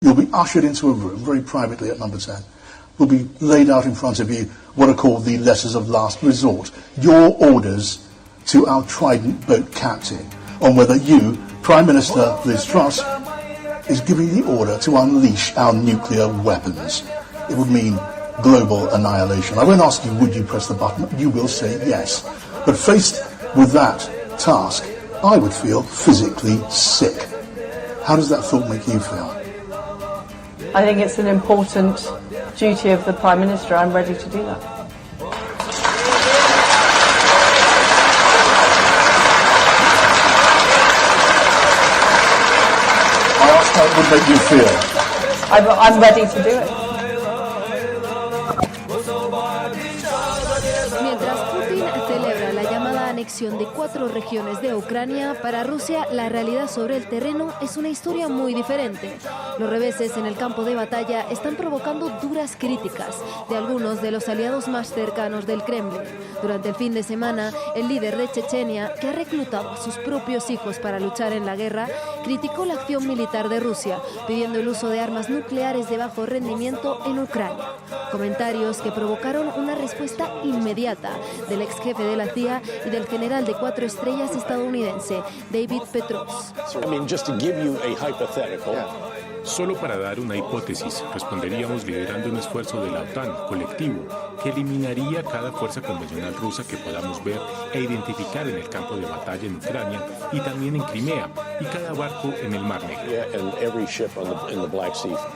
You'll be ushered into a room, very privately at number 10. Will be laid out in front of you what are called the letters of last resort. Your orders to our Trident boat captain on whether you, Prime Minister Liz Truss, is giving the order to unleash our nuclear weapons. It would mean global annihilation. I won't ask you, would you press the button? You will say yes. But faced with that task, I would feel physically sick. How does that thought make you feel? I think it's an important duty of the Prime Minister. I'm ready to do that. I asked how it would make you feel. I'm ready to do it. Mientras Putin celebra la llamada anexión de 4 regiones de Ucrania, para Rusia la realidad sobre el terreno es una historia muy diferente. Los reveses en el campo de batalla están provocando duras críticas de algunos de los aliados más cercanos del Kremlin. Durante el fin de semana, el líder de Chechenia, que ha reclutado a sus propios hijos para luchar en la guerra, criticó la acción militar de Rusia, pidiendo el uso de armas nucleares de bajo rendimiento en Ucrania. Comentarios que provocaron una respuesta inmediata del ex jefe de la CIA y del general de 4 estrellas estadounidense, David Petraeus. Solo para dar una hipótesis, responderíamos liderando un esfuerzo de la OTAN colectivo que eliminaría cada fuerza convencional rusa que podamos ver e identificar en el campo de batalla en Ucrania y también en Crimea y cada barco en el Mar Negro.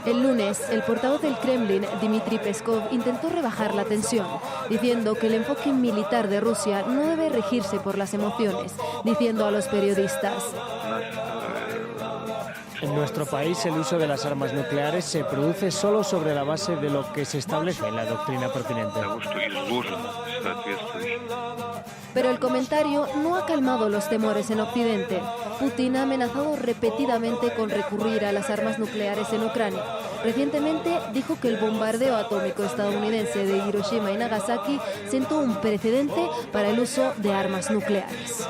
El lunes, el portavoz del Kremlin, Dmitry Peskov, intentó rebajar la tensión, diciendo que el enfoque militar de Rusia no debe regirse por las emociones, diciendo a los periodistas: en nuestro país, el uso de las armas nucleares se produce solo sobre la base de lo que se establece en la doctrina pertinente. Pero el comentario no ha calmado los temores en Occidente. Putin ha amenazado repetidamente con recurrir a las armas nucleares en Ucrania. Recientemente dijo que el bombardeo atómico estadounidense de Hiroshima y Nagasaki sentó un precedente para el uso de armas nucleares.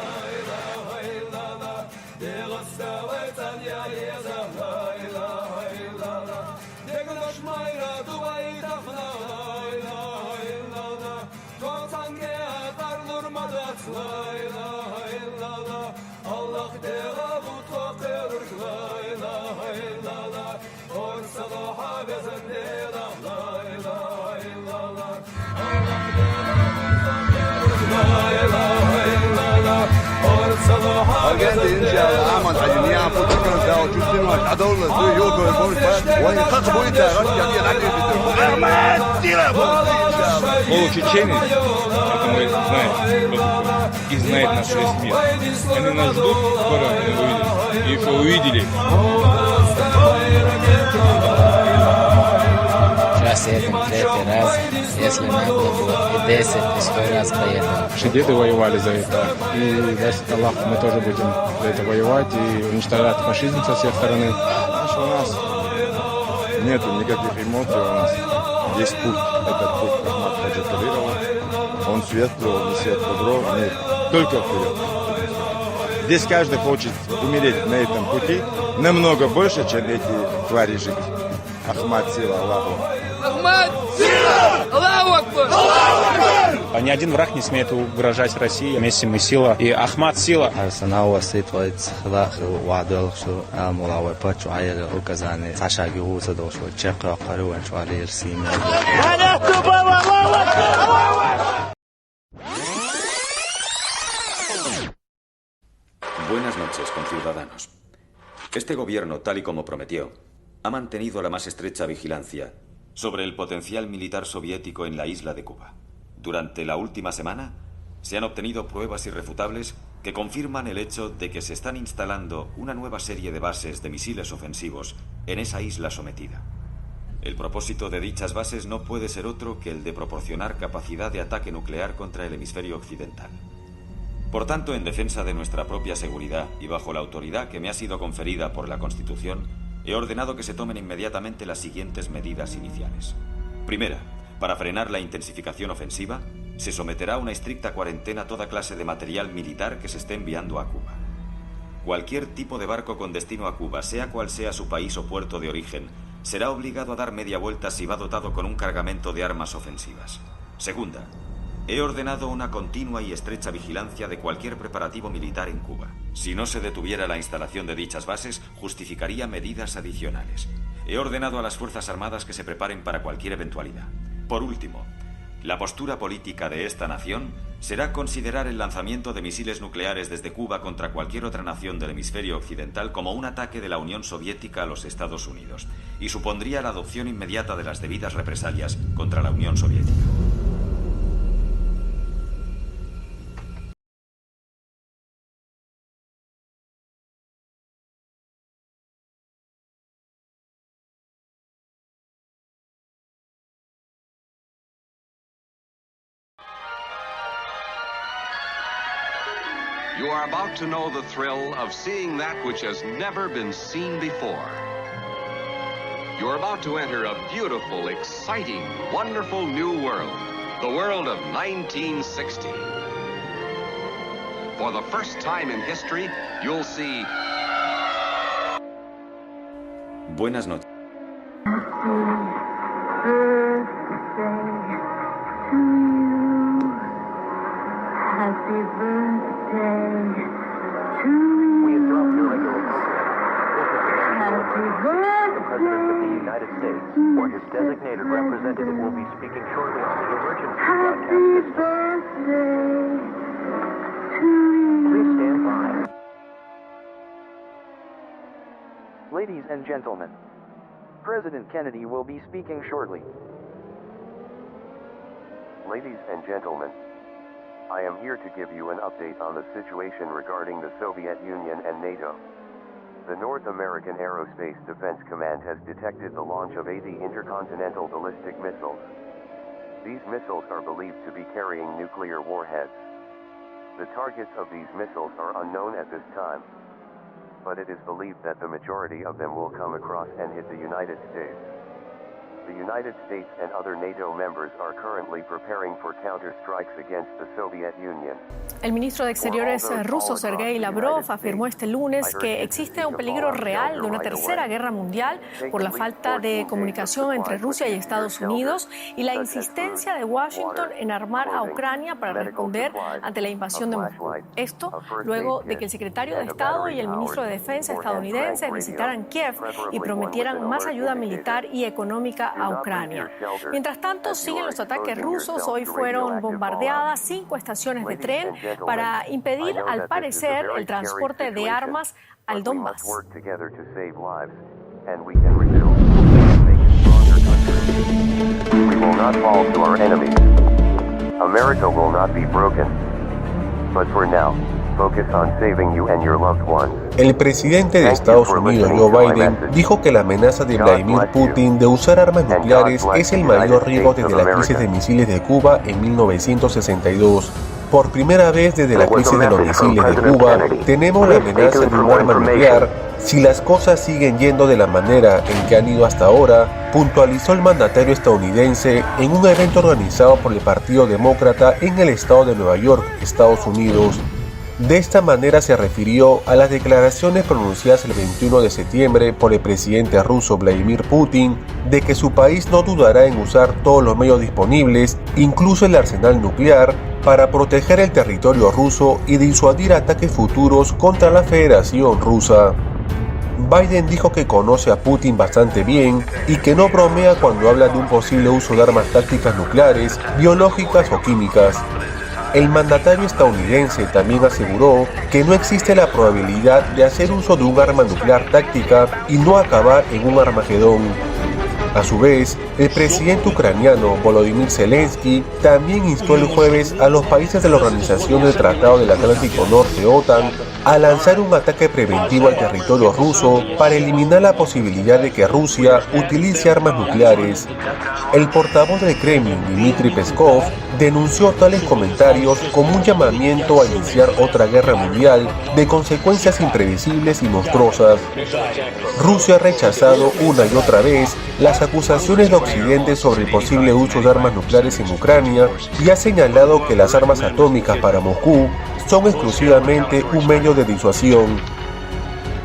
Получеченец, это мы знаем, и знает наш весь мир. Они нас ждут, скоро они увидят. И что увидели. Сейчас едем 3-й раз, если надо будет и 10, и 100 раз поедем. Наши деды воевали за это, и даст Аллах, мы тоже будем за это воевать и уничтожать фашизм со всех стороны. Знаешь, у нас нету никаких эмоций, у нас есть путь. Этот путь Ахмад Хаджиталирова, он светлый, он несет добро, мир. Только вперед. Здесь каждый хочет умереть на этом пути намного больше, чем эти твари жить. Ахмад сила, Аллаху. Ахмад сила! Аллаху Акбар! Ни один враг не смеет угрожать России. Вместе мы сила. И Ахмад сила. Buenas noches, conciudadanos. Este gobierno, tal y como prometió, ha mantenido la más estrecha vigilancia sobre el potencial militar soviético en la isla de Cuba. Durante la última semana se han obtenido pruebas irrefutables que confirman el hecho de que se están instalando una nueva serie de bases de misiles ofensivos en esa isla sometida. El propósito de dichas bases no puede ser otro que el de proporcionar capacidad de ataque nuclear contra el hemisferio occidental. Por tanto, en defensa de nuestra propia seguridad y bajo la autoridad que me ha sido conferida por la Constitución, he ordenado que se tomen inmediatamente las siguientes medidas iniciales. Primera, para frenar la intensificación ofensiva, se someterá a una estricta cuarentena toda clase de material militar que se esté enviando a Cuba. cualquier tipo de barco con destino a Cuba, sea cual sea su país o puerto de origen, será obligado a dar media vuelta si va dotado con un cargamento de armas ofensivas. Segunda, he ordenado una continua y estrecha vigilancia de cualquier preparativo militar en Cuba. Si no se detuviera la instalación de dichas bases, justificaría medidas adicionales. He ordenado a las Fuerzas Armadas que se preparen para cualquier eventualidad. Por último, la postura política de esta nación será considerar el lanzamiento de misiles nucleares desde Cuba contra cualquier otra nación del hemisferio occidental como un ataque de la Unión Soviética a los Estados Unidos, y supondría la adopción inmediata de las debidas represalias contra la Unión Soviética. You are about to know the thrill of seeing that which has never been seen before. You are about to enter a beautiful, exciting, wonderful new world. The world of 1960. For the first time in history, you'll see... Buenas noches. Happy birthday to you. We interrupt your regular program. This is the President of the United States, or his designated representative will be speaking shortly on the emergency broadcast system. Birthday to you. Please stand by. Ladies and gentlemen, President Kennedy will be speaking shortly. Ladies and gentlemen, I am here to give you an update on the situation regarding the Soviet Union and NATO. The North American Aerospace Defense Command has detected the launch of 80 intercontinental ballistic missiles. These missiles are believed to be carrying nuclear warheads. The targets of these missiles are unknown at this time, but it is believed that the majority of them will come across and hit the United States. The United States and other NATO members are currently preparing for counter-strikes against the Soviet Union. El ministro de Exteriores ruso Sergei Lavrov afirmó este lunes que existe un peligro real de una tercera guerra mundial por la falta de comunicación entre Rusia y Estados Unidos y la insistencia de Washington en armar a Ucrania para responder ante la invasión de Moscú. Esto luego de que el secretario de Estado y el ministro de Defensa estadounidenses visitaran Kiev y prometieran más ayuda militar y económica a Ucrania. Mientras tanto, siguen los ataques rusos. Hoy fueron bombardeadas 5 estaciones de tren para impedir, al parecer, el transporte de armas al Donbass. America will not be broken. But for now, focus on saving you and your loved ones. El presidente de Estados Unidos, Joe Biden, dijo que la amenaza de Vladimir Putin de usar armas nucleares es el mayor riesgo desde la crisis de misiles de Cuba en 1962. Por primera vez desde la crisis de los misiles de Cuba, tenemos la amenaza de un arma nuclear si las cosas siguen yendo de la manera en que han ido hasta ahora, puntualizó el mandatario estadounidense en un evento organizado por el Partido Demócrata en el estado de Nueva York, Estados Unidos. De esta manera se refirió a las declaraciones pronunciadas el 21 de septiembre por el presidente ruso Vladimir Putin de que su país no dudará en usar todos los medios disponibles, incluso el arsenal nuclear, para proteger el territorio ruso y disuadir ataques futuros contra la Federación Rusa. Biden dijo que conoce a Putin bastante bien y que no bromea cuando habla de un posible uso de armas tácticas nucleares, biológicas o químicas. El mandatario estadounidense también aseguró que no existe la probabilidad de hacer uso de un arma nuclear táctica y no acabar en un Armagedón. A su vez, el presidente ucraniano Volodymyr Zelensky también instó el jueves a los países de la Organización del Tratado del Atlántico Norte, OTAN, a lanzar un ataque preventivo al territorio ruso para eliminar la posibilidad de que Rusia utilice armas nucleares. El portavoz del Kremlin, Dmitry Peskov, denunció tales comentarios como un llamamiento a iniciar otra guerra mundial de consecuencias imprevisibles y monstruosas. Rusia ha rechazado una y otra vez las acusaciones de Occidente sobre el posible uso de armas nucleares en Ucrania y ha señalado que las armas atómicas para Moscú son exclusivamente un medio de disuasión.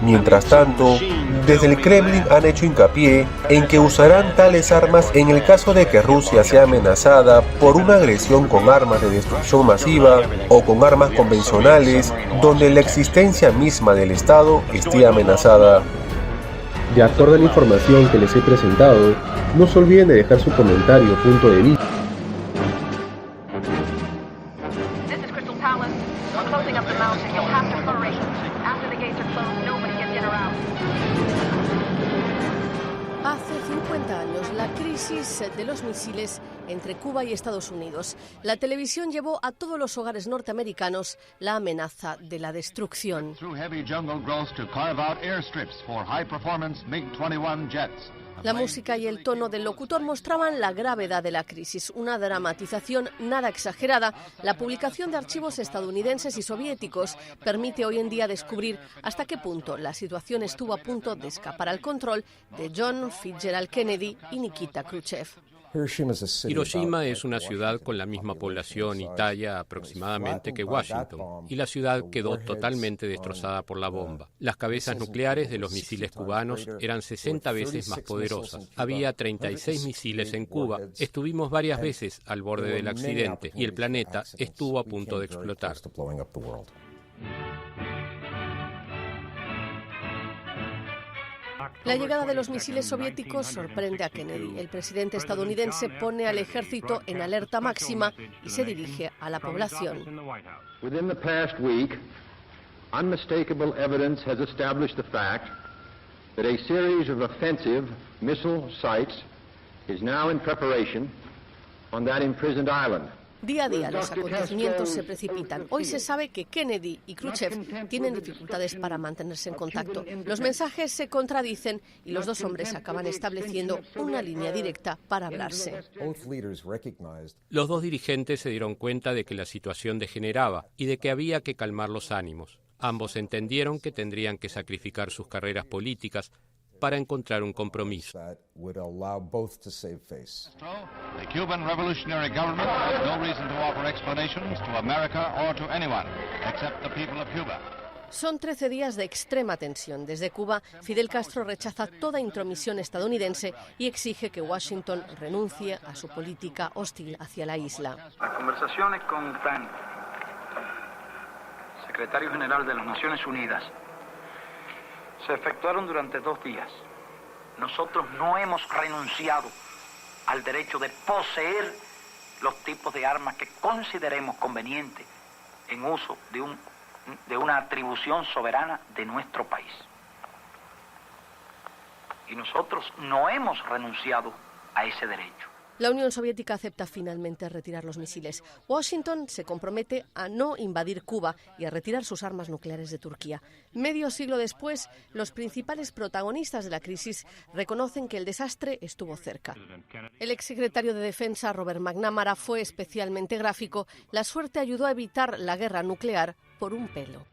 Mientras tanto, desde el Kremlin han hecho hincapié en que usarán tales armas en el caso de que Rusia sea amenazada por una agresión con armas de destrucción masiva o con armas convencionales donde la existencia misma del Estado esté amenazada. De acuerdo a la información que les he presentado, no se olviden de dejar su comentario o punto de vista. Hace 50 años, la crisis de los misiles entre Cuba y Estados Unidos. La televisión llevó a todos los hogares norteamericanos la amenaza de la destrucción. La música y el tono del locutor mostraban la gravedad de la crisis, una dramatización nada exagerada. La publicación de archivos estadounidenses y soviéticos permite hoy en día descubrir hasta qué punto la situación estuvo a punto de escapar al control de John Fitzgerald Kennedy y Nikita Khrushchev. Hiroshima es una ciudad con la misma población y talla aproximadamente que Washington, y la ciudad quedó totalmente destrozada por la bomba. Las cabezas nucleares de los misiles cubanos eran 60 veces más poderosas. Había 36 misiles en Cuba. Estuvimos varias veces al borde del accidente y el planeta estuvo a punto de explotar. La llegada de los misiles soviéticos sorprende a Kennedy. El presidente estadounidense pone al ejército en alerta máxima y se dirige a la población. Within the past week, unmistakable evidence has established the fact that a series of offensive missile sites is now in preparation on that imprisoned island. Día a día los acontecimientos se precipitan. Hoy se sabe que Kennedy y Khrushchev tienen dificultades para mantenerse en contacto. Los mensajes se contradicen y los dos hombres acaban estableciendo una línea directa para hablarse. Los dos dirigentes se dieron cuenta de que la situación degeneraba y de que había que calmar los ánimos. Ambos entendieron que tendrían que sacrificar sus carreras políticas para encontrar un compromiso. The Cuban Revolutionary Government has no reason to offer explanations to America or to anyone except the people of Cuba. Son 13 días de extrema tensión. Desde Cuba, Fidel Castro rechaza toda intromisión estadounidense y exige que Washington renuncie a su política hostil hacia la isla. Las conversaciones con Tan, secretario general de las Naciones Unidas, se efectuaron durante 2 días. Nosotros no hemos renunciado al derecho de poseer los tipos de armas que consideremos convenientes en uso de una atribución soberana de nuestro país. Y nosotros no hemos renunciado a ese derecho. La Unión Soviética acepta finalmente retirar los misiles. Washington se compromete a no invadir Cuba y a retirar sus armas nucleares de Turquía. Medio siglo después, los principales protagonistas de la crisis reconocen que el desastre estuvo cerca. El exsecretario de Defensa, Robert McNamara, fue especialmente gráfico. La suerte ayudó a evitar la guerra nuclear por un pelo.